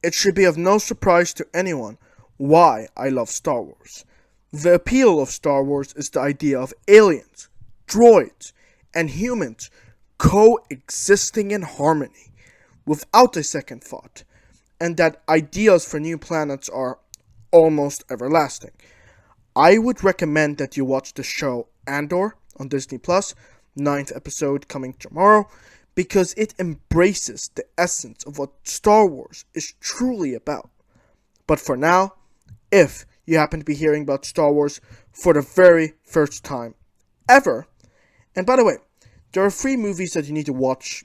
It should be of no surprise to anyone why I love Star Wars. The appeal of Star Wars is the idea of aliens, droids, and humans coexisting in harmony without a second thought, and that ideas for new planets are almost everlasting. I would recommend that you watch the show Andor on Disney Plus, ninth episode coming tomorrow, because it embraces the essence of what Star Wars is truly about. But for now, if you happen to be hearing about Star Wars for the very first time ever, and by the way, there are 3 movies that you need to watch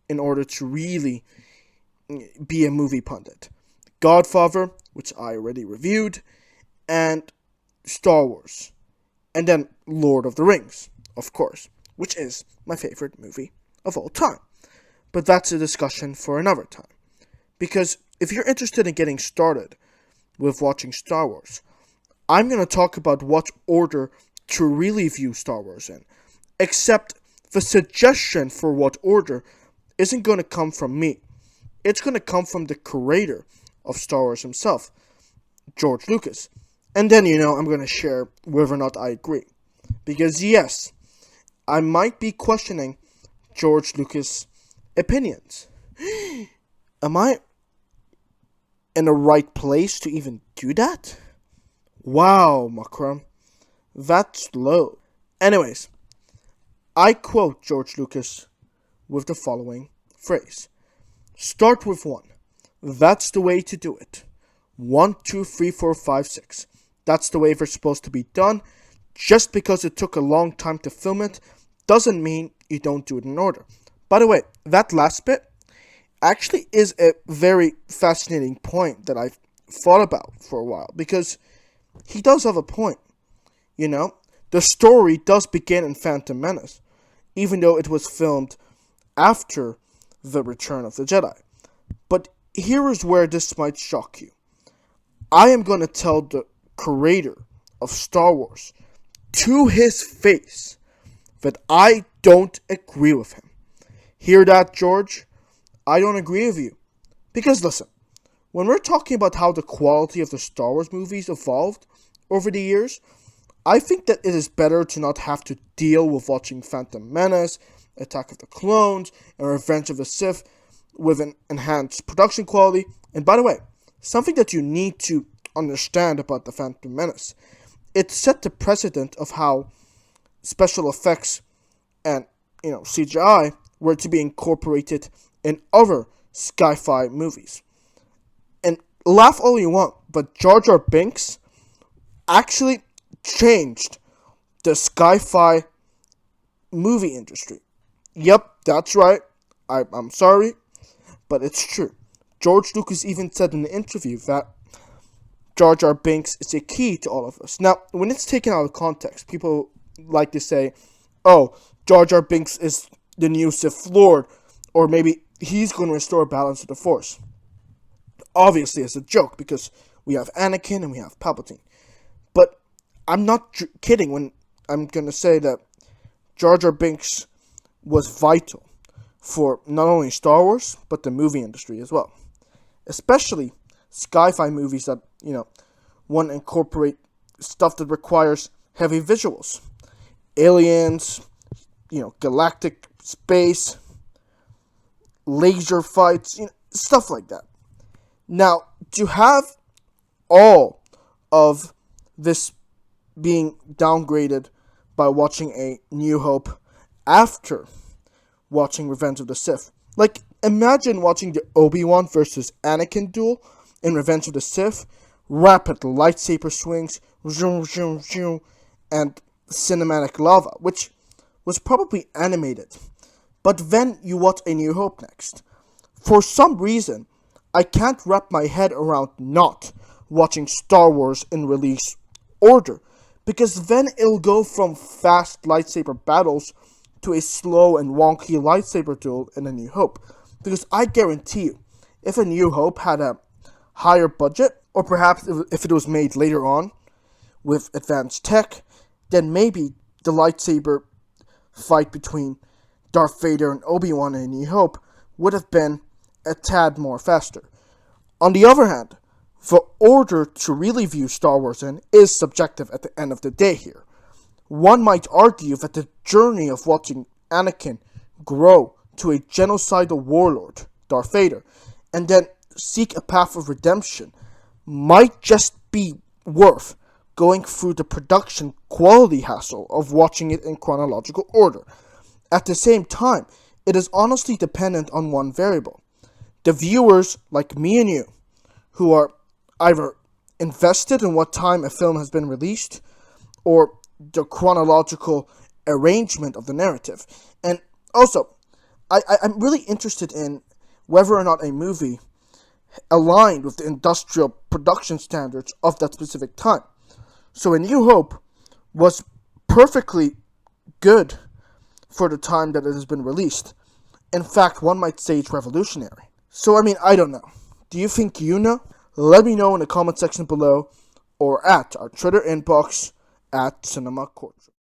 in order to really be a movie pundit: Godfather, which I already reviewed, and Star Wars. And then Lord of the Rings, of course, which is my favorite movie of all time. But that's a discussion for another time. Because if you're interested in getting started with watching Star Wars, I'm going to talk about what order to really view Star Wars in. Except the suggestion for what order isn't going to come from me. It's going to come from the creator of Star Wars himself, George Lucas. And then, I'm going to share whether or not I agree. Because yes, I might be questioning George Lucas' opinions. Am I in the right place to even do that? Wow, Makram. That's low. Anyways, I quote George Lucas with the following phrase. Start with 1. That's the way to do it. 1, 2, 3, 4, 5, 6. That's the way they're supposed to be done. Just because it took a long time to film it doesn't mean you don't do it in order. By the way, that last bit actually is a very fascinating point that I've thought about for a while, because he does have a point. The story does begin in Phantom Menace, even though it was filmed after The Return of the Jedi. But here is where this might shock you. I am going to tell the creator of Star Wars to his face that I don't agree with him. Hear that, George? I don't agree with you. Because listen, when we're talking about how the quality of the Star Wars movies evolved over the years, I think that it is better to not have to deal with watching Phantom Menace, Attack of the Clones, and Revenge of the Sith with an enhanced production quality. And by the way, something that you need to understand about the Phantom Menace, it set the precedent of how special effects and CGI were to be incorporated in other sci-fi movies. And laugh all you want, but Jar Jar Binks actually changed the sci-fi movie industry. Yep, that's right. I'm sorry, but it's true. George Lucas even said in an interview that Jar Jar Binks is a key to all of us. Now, when it's taken out of context, people like to say, oh, Jar Jar Binks is the new Sith Lord, or maybe he's going to restore balance to the Force. Obviously, it's a joke, because we have Anakin and we have Palpatine. But I'm not kidding when I'm going to say that Jar Jar Binks was vital for not only Star Wars, but the movie industry as well. Especially sci-fi movies that, want to incorporate stuff that requires heavy visuals. Aliens, galactic space, laser fights, stuff like that. Now, to have all of this being downgraded by watching A New Hope after watching Revenge of the Sith. Like, imagine watching the Obi-Wan versus Anakin duel in Revenge of the Sith, rapid lightsaber swings, zoom, zoom, zoom, and cinematic lava, which was probably animated. But then you watch A New Hope next. For some reason, I can't wrap my head around not watching Star Wars in release order, because then it'll go from fast lightsaber battles to a slow and wonky lightsaber duel in A New Hope. Because I guarantee you, if A New Hope had a higher budget, or perhaps if it was made later on with advanced tech, then maybe the lightsaber fight between Darth Vader and Obi-Wan in A New Hope would have been a tad more faster. On the other hand, the order to really view Star Wars in is subjective at the end of the day here. One might argue that the journey of watching Anakin grow to a genocidal warlord, Darth Vader, and then seek a path of redemption might just be worth going through the production quality hassle of watching it in chronological order. At the same time, it is honestly dependent on one variable. The viewers, like me and you, who are either invested in what time a film has been released, or the chronological arrangement of the narrative. And also, I'm really interested in whether or not a movie aligned with the industrial production standards of that specific time. So A New Hope was perfectly good for the time that it has been released. In fact, one might say it's revolutionary. So, I don't know. Do you think you know? Let me know in the comment section below or at our Twitter inbox at Cinema Courtroom.